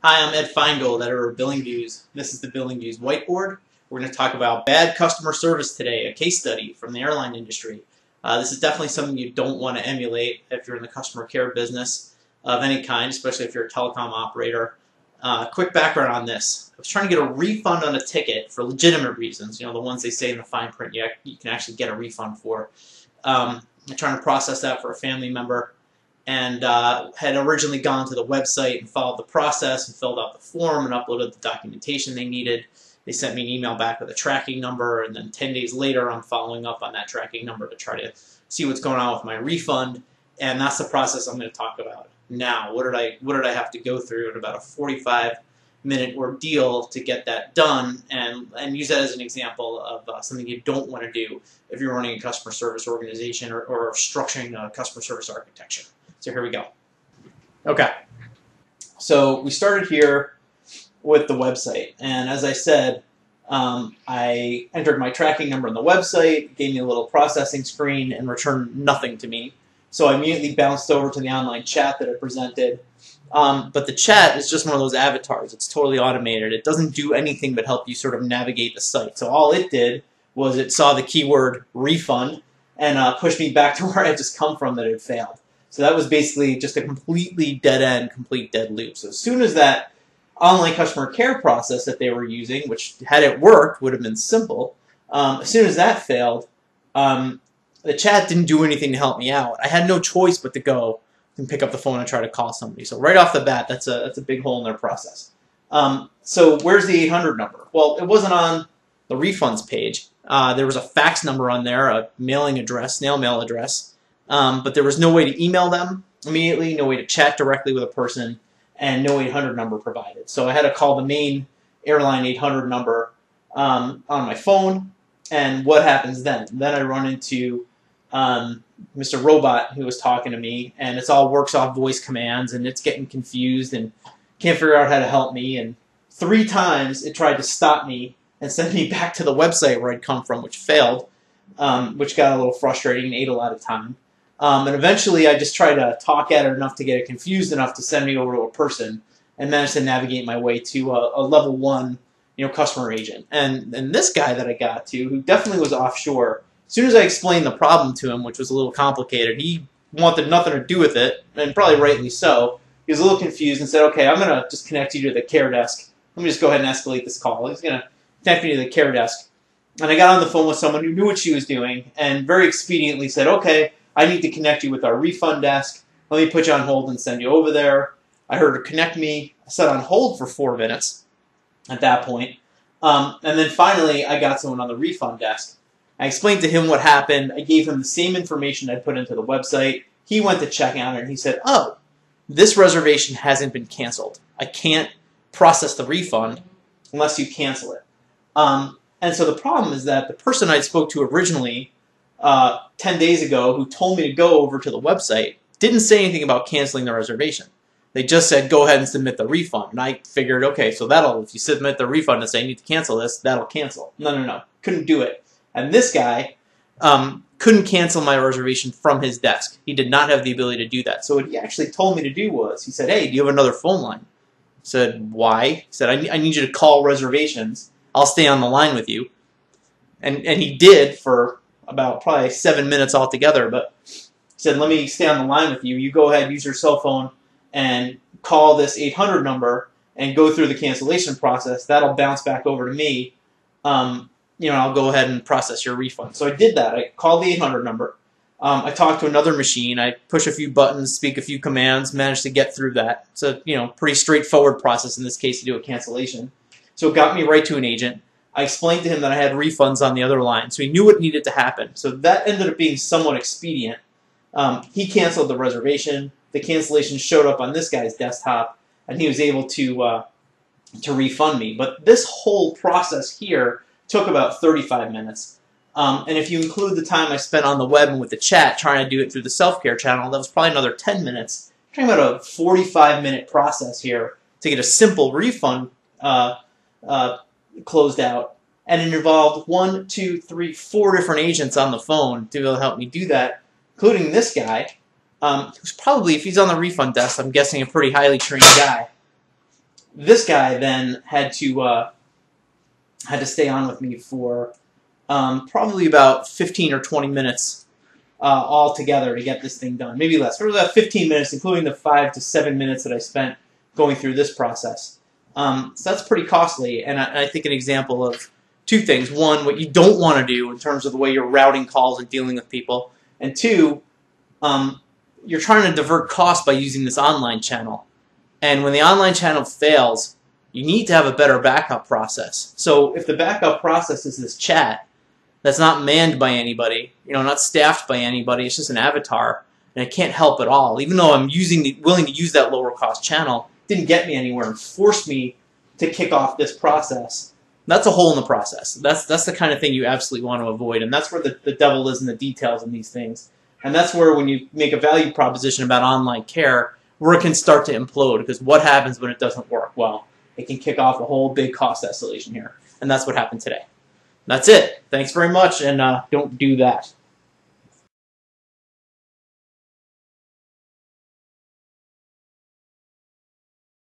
Hi, I'm Ed Feingold, editor of BillingViews. This is the BillingViews whiteboard. We're going to talk about bad customer service today, a case study from the airline industry. This is definitely something you don't want to emulate if you're in the customer care business of any kind, especially if you're a telecom operator. Quick background on this. I was trying to get a refund on a ticket for legitimate reasons, the ones they say in the fine print you can actually get a refund for. I'm trying to process that for a family member, and had originally gone to the website and followed the process and filled out the form and uploaded the documentation they needed. They sent me an email back with a tracking number, and then 10 days later I'm following up on that tracking number to try to see what's going on with my refund, and that's the process I'm going to talk about now. What did I have to go through in about a 45-minute ordeal to get that done, and use that as an example of something you don't want to do if you're running a customer service organization or structuring a customer service architecture. So here we go. Okay, so we started here with the website, and as I said, I entered my tracking number on the website, gave me a little processing screen, and returned nothing to me. So I immediately bounced over to the online chat that I presented, but the chat is just one of those avatars. It's totally automated. It doesn't do anything but help you sort of navigate the site. So all it did was it saw the keyword refund and pushed me back to where I had just come from that it failed. So that was basically just a completely dead-end, complete dead loop. So as soon as that online customer care process that they were using, which had it worked would have been simple, as soon as that failed, the chat didn't do anything to help me out. I had no choice but to go and pick up the phone and try to call somebody. So right off the bat, that's a big hole in their process. So where's the 800 number? Well, it wasn't on the refunds page. There was a fax number on there, a mailing address, snail mail address. But there was no way to email them immediately, no way to chat directly with a person, and no 800 number provided. So I had to call the main airline 800 number on my phone, and what happens then? Then I run into Mr. Robot, who was talking to me, and it all works off voice commands, and it's getting confused and can't figure out how to help me. And 3 times it tried to stop me and send me back to the website where I'd come from, which failed, which got a little frustrating and ate a lot of time. And eventually I just tried to talk at it enough to get it confused enough to send me over to a person, and managed to navigate my way to a level 1 customer agent. And this guy that I got to, who definitely was offshore, as soon as I explained the problem to him, which was a little complicated, he wanted nothing to do with it, and probably rightly so. He was a little confused and said, okay, I'm going to just connect you to the care desk. Let me just go ahead and escalate this call. He's going to connect me to the care desk. And I got on the phone with someone who knew what she was doing and very expediently said, okay, I need to connect you with our refund desk. Let me put you on hold and send you over there. I heard her connect me. I sat on hold for 4 minutes at that point. And then finally, I got someone on the refund desk. I explained to him what happened. I gave him the same information I put into the website. He went to check out it, and he said, oh, this reservation hasn't been canceled. I can't process the refund unless you cancel it. And so the problem is that the person I spoke to originally 10 days ago, who told me to go over to the website, didn't say anything about canceling the reservation. They just said, go ahead and submit the refund. And I figured, okay, so if you submit the refund and say you need to cancel this, that'll cancel. No. Couldn't do it. And this guy couldn't cancel my reservation from his desk. He did not have the ability to do that. So what he actually told me to do was, he said, hey, do you have another phone line? I said, why? He said, I need you to call reservations. I'll stay on the line with you. And he did for about probably 7 minutes altogether, but he said, let me stay on the line with you. You go ahead, use your cell phone, and call this 800 number and go through the cancellation process. That'll bounce back over to me. I'll go ahead and process your refund. So I did that. I called the 800 number. I talked to another machine. I push a few buttons, speak a few commands, managed to get through that. It's a pretty straightforward process in this case to do a cancellation. So it got me right to an agent. I explained to him that I had refunds on the other line, so he knew what needed to happen. So that ended up being somewhat expedient. He canceled the reservation. The cancellation showed up on this guy's desktop, and he was able to refund me. But this whole process here took about 35 minutes. And if you include the time I spent on the web and with the chat trying to do it through the self-care channel, that was probably another 10 minutes. I'm talking about a 45-minute process here to get a simple refund closed out. And it involved 1, 2, 3, 4 different agents on the phone to be able to help me do that, including this guy, who's probably, if he's on the refund desk, I'm guessing a pretty highly trained guy. This guy then had to stay on with me for probably about 15 or 20 minutes all together to get this thing done. Maybe less. It was about 15 minutes, including the 5 to 7 minutes that I spent going through this process. So that's pretty costly, and I think an example of two things. One, what you don't want to do in terms of the way you're routing calls and dealing with people. And two, you're trying to divert costs by using this online channel. And when the online channel fails, you need to have a better backup process. So if the backup process is this chat that's not manned by anybody, not staffed by anybody, it's just an avatar, and it can't help at all. Even though I'm willing to use that lower cost channel, it didn't get me anywhere and forced me to kick off this process. That's a hole in the process. That's the kind of thing you absolutely want to avoid, and that's where the devil is in the details in these things. And that's where when you make a value proposition about online care, where it can start to implode, because what happens when it doesn't work? Well, it can kick off a whole big cost escalation here, and that's what happened today. That's it. Thanks very much, and don't do that.